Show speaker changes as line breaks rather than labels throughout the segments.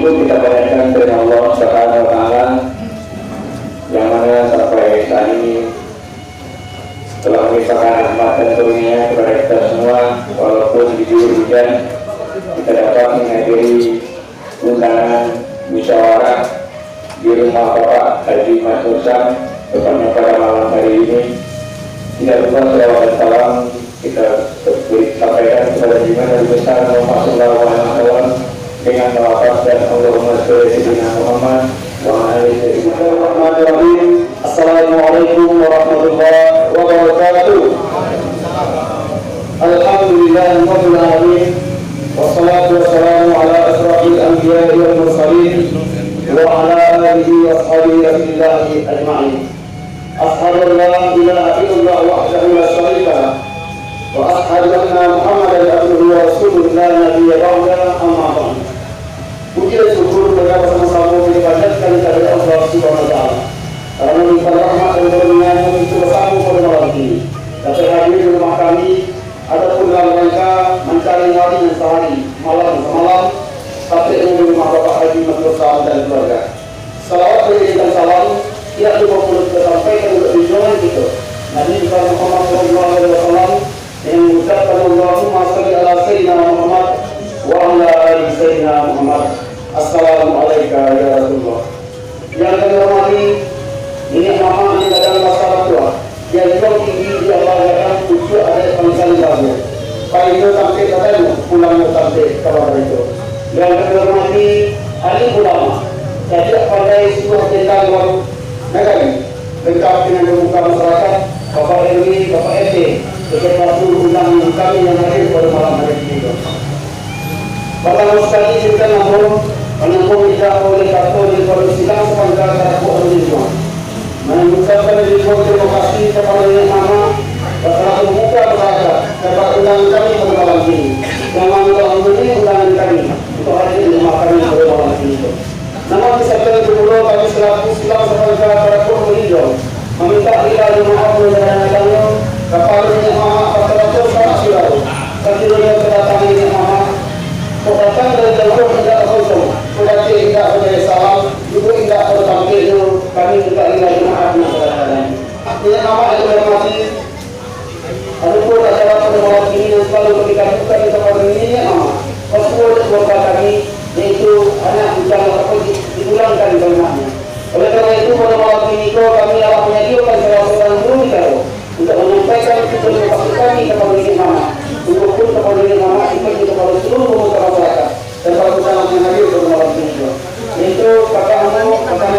Cukup kita bayangkan dari Allah Subhanahu wa Ta'ala yang mana sampai saat ini telah memberikan rahmat dan karunia kepada kita semua, walaupun diguyur hujan kita dapat menghadiri undangan musyawarah di rumah Bapak Haji Mas Musam tepatnya pada malam hari ini. Tidak lupa selawat dan salam kita sampaikan kepada Imam Nabi besar Muhammad sallallahu alaihi wasallam dengan melafazkan Allahumma sholli ala sayyidina Muhammad wa ala ali sayyidina Muhammad. Assalamualaikum warahmatullahi wabarakatuh. Alhamdulillahirabbil alamin wassalatu wassalamu ala asrofil anbiya'i wal mursalin wa ala alihi wa ashabihi rasulillahi ajma'in. Ashhadu an la ilaha illallah wahdahu la syarika lah wa ashhadu anna Muhammadan abduhu wa rasuluhu la nabiyya ba'dahu, amma ba'd. Puji dan syukur mereka bersama-sama dipanjatkan kepada Allah Subhanahu wa Ta'ala karena melimpah rahmat dan karunia-Nya itu bersama pada malam ini. Dapat hadir di rumah kami adapun dalam rangka mencari hari dan sehari, malam semalam, tapi di rumah Bapak Haji Mas Musam dan keluarga. Salawat dan salam tidak lupa perlu kita sampaikan untuk tujuan kita. Nabi Muhammad sallallahu alaihi wasallam yang mengucapkan Allahumma shalli ala sayyidina Muhammad wa ala ali sayyidina Muhammad. Assalamualaikum ya Rasulullah. Yang kami hormati, ini nama di dalam masalah tua yang jauh tinggi di Allah tujuh ada panggilan baru. Pak itu sampai katanya pulang sampai kabar itu. Yang kami hormati ahli ulama. Jadi pada sebuah tentang negara lengkap dengan membuka masyarakat, Bapak RW, Bapak RT, beserta seluruh undangan kami yang hadir pada malam hari ini. Bapak sekali kita namun menempuh tidak oleh kartu di Polisi sidang sepanjang kartu organisme. Mengucapkan terima kasih kepada Yang Maha telah membuka masyarakat dapat undangan kami pada malam ini. Yang telah memberi undangan kami untuk hadir di rumah kami pada malam ini. Namun disabdakan dulu kami selaku sidang sepanjang kartu organisme meminta ila maaf dan adanya kepada Yang Maha atas dosa silau. Sekiranya kedatangan Yang Maha datang dari jauh tidak kosong, sudah tidak berdaya salam, juga tidak bertampil kami juga ingin maaf masyarakat. Artinya nama itu hormati. Adapun acara pada malam ini yang selalu ketika kita kepada ini nama Rasul keluarga kami yaitu anak ucapan apa dipulangkan banyaknya. Oleh karena itu pada malam ini kami akan menyediakan salah seorang guru kita untuk menyampaikan terima kasih kami kepada ini nama. Untuk pun kepada ini nama itu kepada seluruh masyarakat dan para pesanan yang hadir pada malam ini juga. Yaitu kakak yang mengumpulkan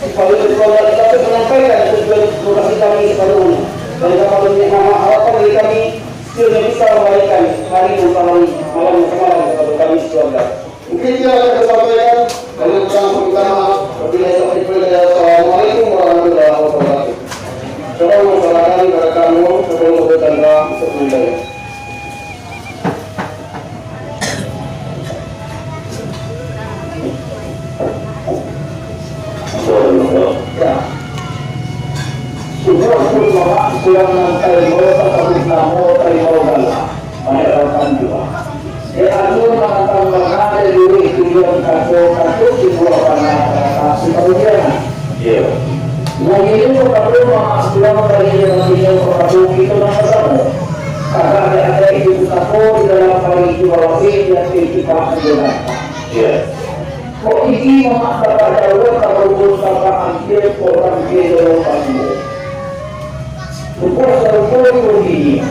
supaya berkeluarga kita menyampaikan tujuan terima kasih kami kepada umum. Dan kepada ini nama harapan dari kami sekiranya bisa memberikan hari malam semalam kepada kami keluarga. Mungkin itu yang saya sampaikan. Kami kurang meminta maaf. Wabillahi taufiq wal hidayah. Assalamualaikum warahmatullahi wabarakatuh. Salam masyarakat kepada kamu sebelum bertanda sebelumnya. Ya. Sudah bapak sudah menangkai bola tapi namo tadi bola. Pada juga. Anu mengatakan bahwa diri tujuan kartu di pulau Panama sebenarnya. Iya. Mungkin itu perlu sudah memberi yang perlu kita bersama. Karena ada itu satu di dalam hari itu yang kita gunakan. Iya. Kok ini mengatakan bahwa kalau kita ambil orang di dalam kamu. Bukan sesuatu ini.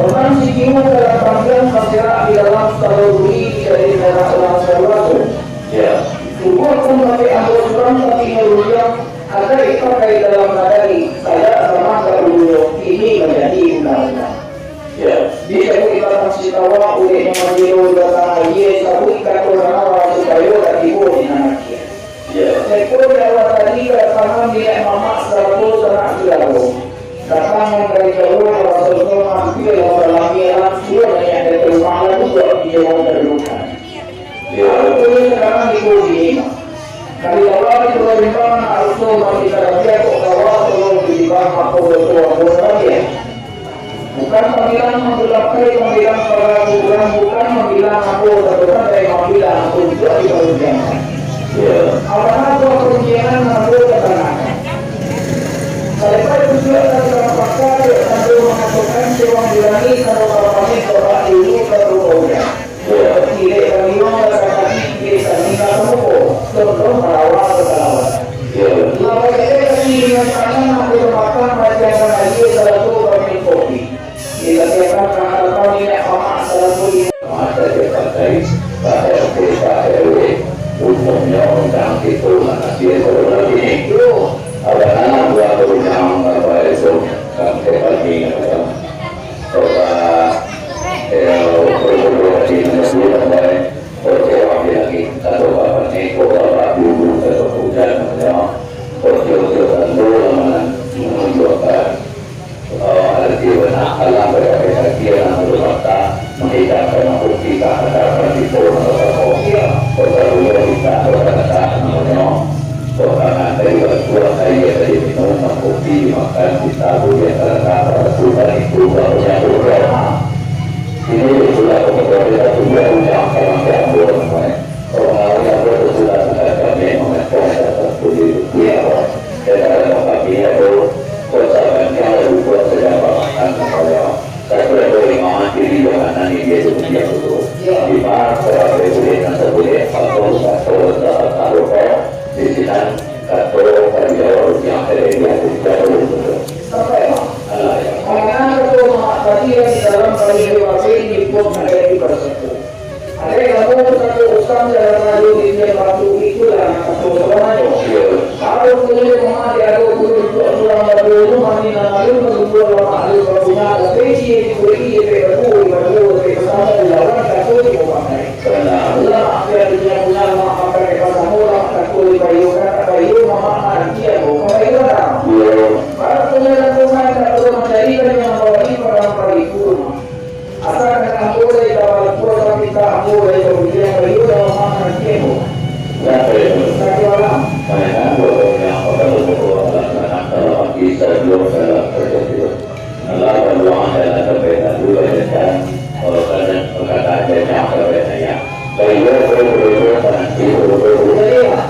Orang sikimu dalam panggilan masyarakat di dalam saluri dari daerah orang. Ya. Bukan pun tapi ambil orang tapi merujuk ada dipakai dalam nadari saya sama kalau ini menjadi undang-undang. Ya. Jika kita masih tahu oleh mengambil data ia sabut kata orang supaya dari ibu dinamakan. Ya. Ekor jawab tadi karena dia mama satu anak jauh. Datang dari jauh Rasulullah hampir dalam dia banyak dari rumah juga dia mau terluka. Ya. Itu sekarang diuji. Kali awal itu bagaimana Rasulullah kita dia kok awal kalau dibahas apa betul dia. Bukan panggilan menggelapkan panggilan para bukan panggilan aku terbuka dari juga diperuntukkan. Apakah dua peruntukan mengambil keterangan? Sampai tujuan dan terpaksa sambil mengatakan cuma dilangi kalau bapaknya bapak ini kerugian. Tidak terima kata ini kami kamu contoh merawat keterangan. Maka kita ingin karena makan macam lagi satu kami kopi. Kita siapkan kata ini apa satu ini. Ada dipakai pada kita umumnya undang itu mana dia sebenarnya ini. Ada anak buah berundang apa itu sampai pagi macam coba berbuat di Indonesia sampai berjawab lagi atau apa ni coba dulu atau hujan macam berjuang dulu mana menunjukkan arti benar alam berkaitan dengan bermata menghidupkan bukti kehadapan di dalam kopiah perlu kita berkata namanya orang dari orang saya dari minum kopi makan kita punya cara sudah itu barunya berapa ini sudah kemudian juga yang orang yang sudah kami mengenai tertulis dia dan kami itu persahabatnya buat sedang makan saya boleh makan diri dengan ini dia sebenarnya itu di mana saya boleh boleh atau di sini atau kalau yang terjadi apa ya? Karena itu tadi yang di dalam kalimat ini pun ada di persatu. Ada yang kamu satu usaha dalam radio di waktu itulah satu semuanya. Kalau kemudian mau ada guru ulang baru mani lalu menunggu lama hari barunya spesies ini baru bersama lawan satu di pakai. Karena apa yang dia punya apa yang kamu takut bayu mama dia bayu dah. Kalau kemudian kamu tak mencari yang bawa pada paripurna. Asal kamu boleh dapat puasa kita kamu boleh kemudian bayu dalam mana dia. Satu orang. Mereka boleh yang kalau bisa belum terjadi. Allah berdoa dalam berbeda dua dan kalau kalian berkata yang berbedanya. Baik berbeda nanti berbeda.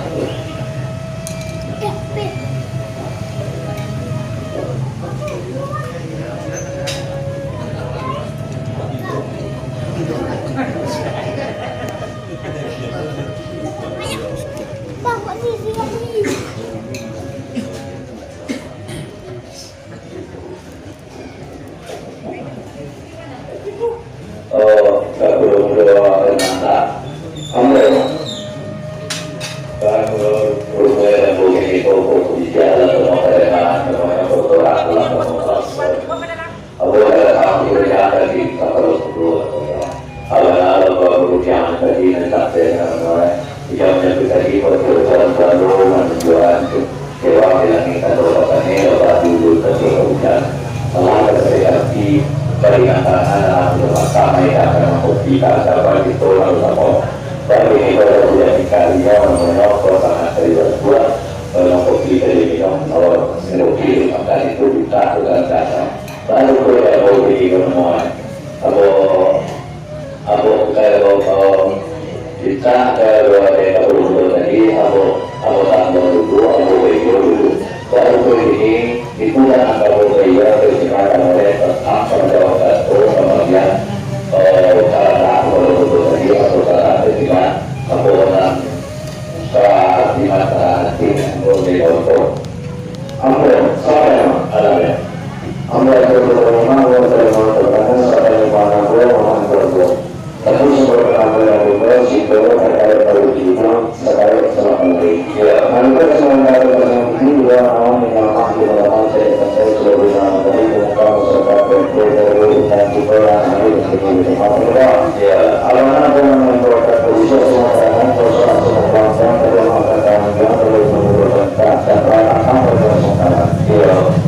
Yeah.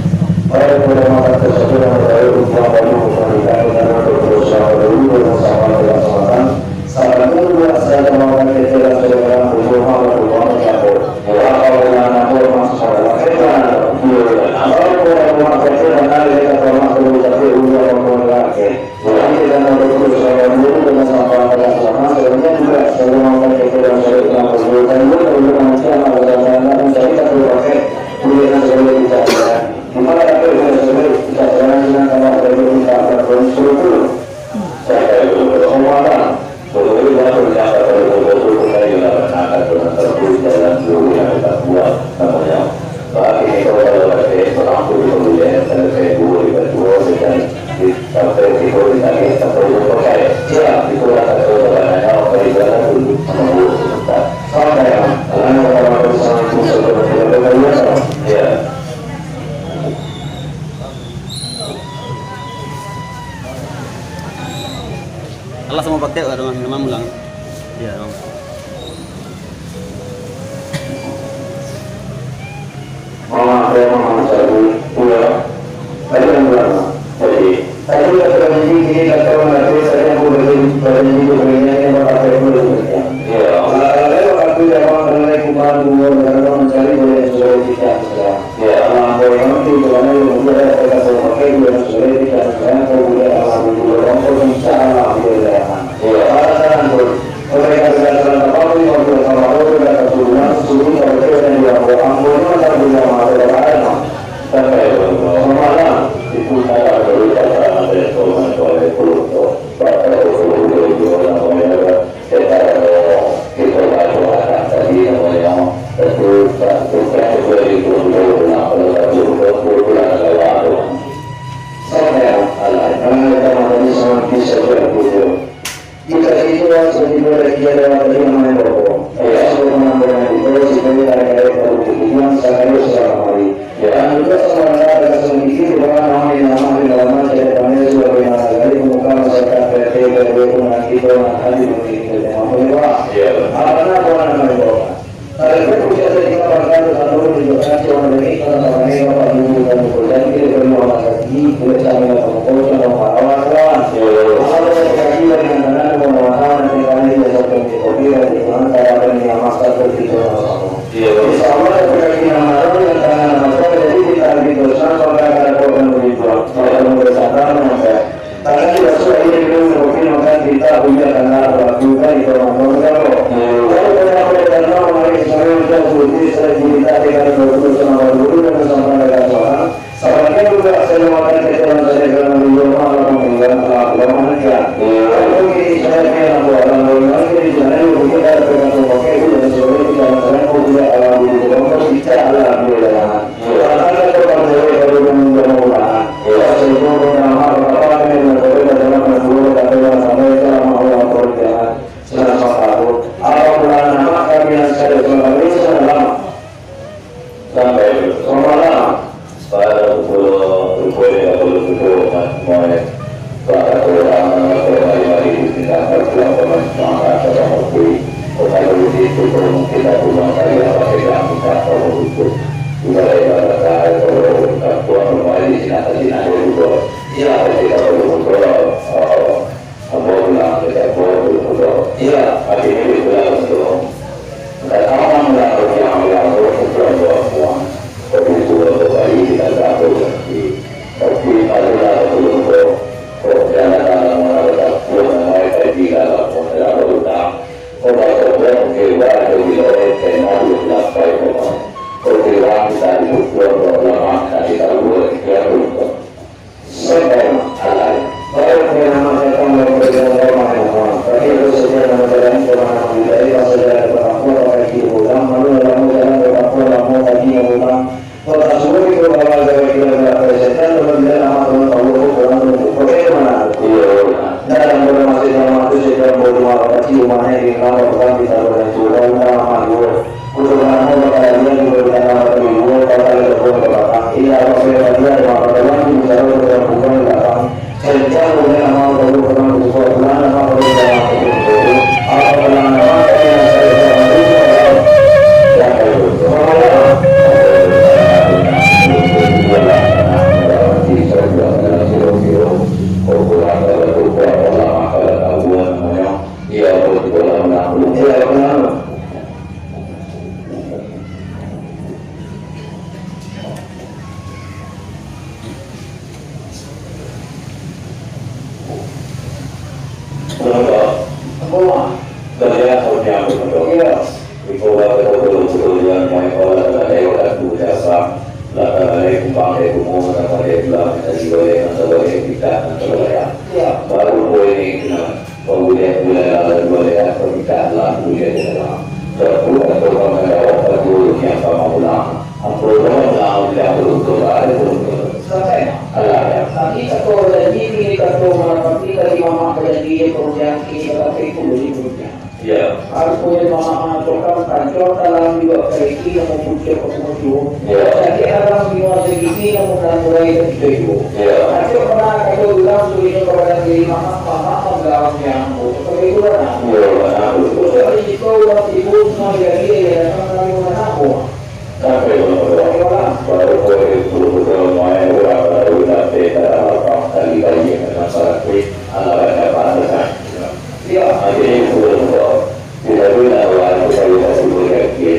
aturan tertulis dalam buku yang kita buat namanya bagi itu kalau ada penampu kemudian selesai buku dibuat dan sampai itu ditagi sampai itu pakai ya itu rasa kebenarannya apa ibadah dulu menunggu sebentar sampai karena orang bersama itu sebenarnya ya.
Allah semua pakai nama ulang. Ya.
Mama saya mama saya punya ada yang bilang jadi tadi ada ini kata orang itu saya pun berjanji begini yang berkata itu ya kalau aku jawab mengenai kumpulan umur dan mencari boleh sesuai tidak ya kalau yang itu karena yang mudah kita pakai boleh sesuai tidak saya boleh alam itu orang pun bisa alam boleh ya alasan mereka berjalan apa pun waktu sama orang berkata turunan suruh mereka dan dia orang pun tak punya masalah sampai malam itu saya berita karena ada orang soleh puluh pada puluh orang kita akan tadi namanya itu dari puluh sampai alai kita masih sama bisa berbuat jika itu sebenarnya dia dalam perjalanan berbohong ya sebelum mengambil itu sebenarnya ada kebutuhan harus sekali dan juga sebenarnya ada sedikit nama dalam ceritanya sebagai dari muka masyarakat PT berhubungan kita nanti begitu dengan apa orang namanya kalau itu bisa kita perkara satu juga orang ini kalau ini apa dulu dan kemudian kita perlu lagi boleh sama dengan sama kawan-kawan kalau terjadi dengan pemahaman dengan ini satu kopi di mana cara menyamakan begitu insya Allah terjadi nama yang tangan nama jadi kita bersama pada ada program begitu kalau bersama sampai karena tidak sudah ini belum mungkin akan kita punya karena juga itu orang-orang saya cerita dengan betul sama guru dan bersama dengan orang. Sabarnya juga saya makan keterangan saya dengan beliau malam mengingat agama dia. Kalau ini saya kena orang orang ini jangan lupa kita dengan pakai itu dan sebagainya kita jangan punya alam di dalam kita alam di dalam. Karena kita percaya kalau menunggu Allah. Saya juga nama apa yang berbeda dalam dua kata yang sama sama Allah berjalan. Selama tahun. Apabila nama kami yang saya selalu sampai malam pada pukul yang pukul mulai pada orang hari kita berjuang bersama sama kopi kalau itu mungkin aku mengatakan apa yang kita perlu itu juga ada kalau tuan rumah di sini juga ya kita perlu bilang kita perlu ya akhirnya itu untuk dan orang yang berjuang tapi sudah kembali kita tahu tapi adalah untuk perjalanan dalam mereka jika dalam hutang orang keluar dari wilayah tenau sampai perkiraan kita dibuat lama kita buat kita sampai alai baru nama saya tahu berjalan tapi itu saja nama jalan kemana dari pasal berapa lagi ulang lalu dalam jalan berapa tadi yang ulang kalau semua itu awal dari kita presentasi kemudian nama teman tahu orang bagaimana dalam masih nama itu sedang berumah kecil rumahnya di kamar bukan kita berjualan nama dulu untuk nama kalian juga nama dulu kalau ada beberapa iya kalau dia ada apa bisa berhubungan belakang sejak kemudian nama dulu pernah berjualan nama dulu apa nama yang baru boleh ini kemudian boleh ada pernikahan lah kemudian bukan untuk menjawab guru yang sama ulang. Aku ulang yang beruntung ada beruntung.
Selesai.
Allah ya.
Nanti satu janji ini satu menepati dari mama janji kemudian ini berarti puluh ribunya.
Ya.
Harus punya mama coklat kancor dalam juga keriki yang mempunyai kemudian.
Ya.
Jadi dalam lima segini yang mulai dari itu.
Ya.
Nanti pernah kalau bilang suruhnya kepada diri mama dalam yang seperti itu lah.
Ya.
Terus dari itu orang ibu semua jadi ya sama mana aku.
Sampai baru betul main orang baru nanti dalam kali lagi masyarakat anak-anak pandangan.
Ya.
Jadi betul tidak guna awal kita tidak sebut lagi.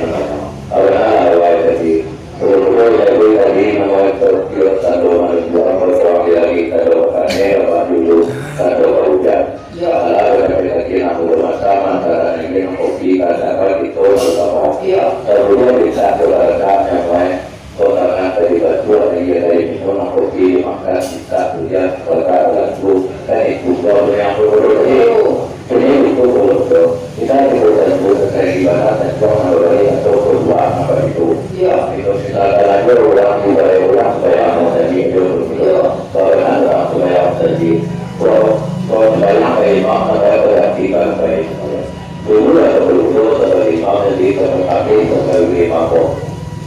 Awalnya awal tadi betul lagi tadi membuat terkira satu manusia bersuami lagi kalau kane apa dulu satu hujan.
Ya.
Lalu kita nak bersama antara ini kopi kata kita bersama.
Ya.
Kemudian bisa berada yang lain karena tadi berdua dari minum kopi maka kita punya berkata itu dan itu yang berbeda ini itu betul kita itu dari ibadah dan jangan dari atau kedua apa itu itu kita lagi orang dari orang supaya menjadi itu karena supaya menjadi kalau banyak dari maka berarti kan baik dulu atau betul seperti mana di tempat sebagai mampu.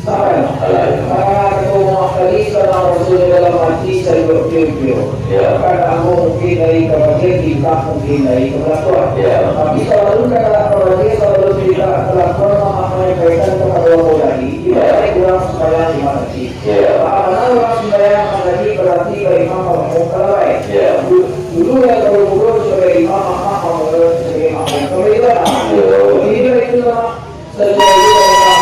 Karena ketemu kali karena Rasul dalam hati saya berpikir, karena aku mungkin dari kebahagiaan kita mungkin dari kebelakang. Tapi selalu kata kebahagiaan selalu kita kelakuan menyampaikan kepada orang tadi, tidak kurang sembahyang di mana sih? Karena orang sembahyang tadi berarti bagi imam mau kelai. Dulu yang dulu sebagai imam mau sebagai imam. Kalau itu lah, ini itu lah sesuai